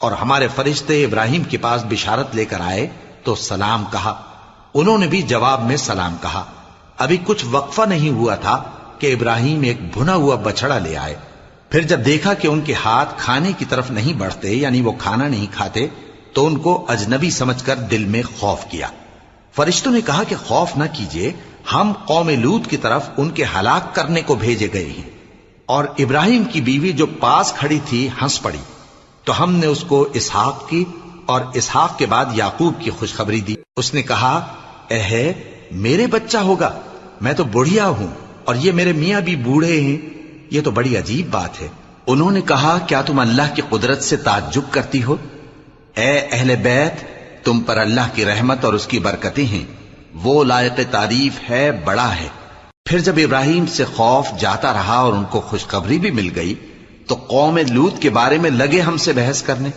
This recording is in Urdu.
اور ہمارے فرشتے ابراہیم کے پاس بشارت لے کر آئے تو سلام کہا۔ انہوں نے بھی جواب میں سلام کہا۔ ابھی کچھ وقفہ نہیں ہوا تھا کہ ابراہیم ایک بھنا ہوا بچڑا لے آئے۔ پھر جب دیکھا کہ ان کے ہاتھ کھانے کی طرف نہیں بڑھتے، یعنی وہ کھانا نہیں کھاتے، تو ان کو اجنبی سمجھ کر دل میں خوف کیا۔ فرشتوں نے کہا کہ خوف نہ کیجیے، ہم قوم لوط کی طرف ان کے ہلاک کرنے کو بھیجے گئے ہیں۔ اور ابراہیم کی بیوی جو پاس کھڑی تھی ہنس پڑی، تو ہم نے اس کو اسحاق کی اور اسحاق کے بعد یعقوب کی خوشخبری دی۔ اس نے کہا، اے میرے بچہ ہوگا، میں تو بڑھیا ہوں اور یہ میرے میاں بھی بوڑھے ہیں، یہ تو بڑی عجیب بات ہے۔ انہوں نے کہا، کیا تم اللہ کی قدرت سے تعجب کرتی ہو؟ اے اہل بیت، تم پر اللہ کی رحمت اور اس کی برکتیں ہیں، وہ لائق تعریف ہے، بڑا ہے۔ پھر جب ابراہیم سے خوف جاتا رہا اور ان کو خوشخبری بھی مل گئی، تو قوم لوط کے بارے میں لگے ہم سے بحث کرنے۔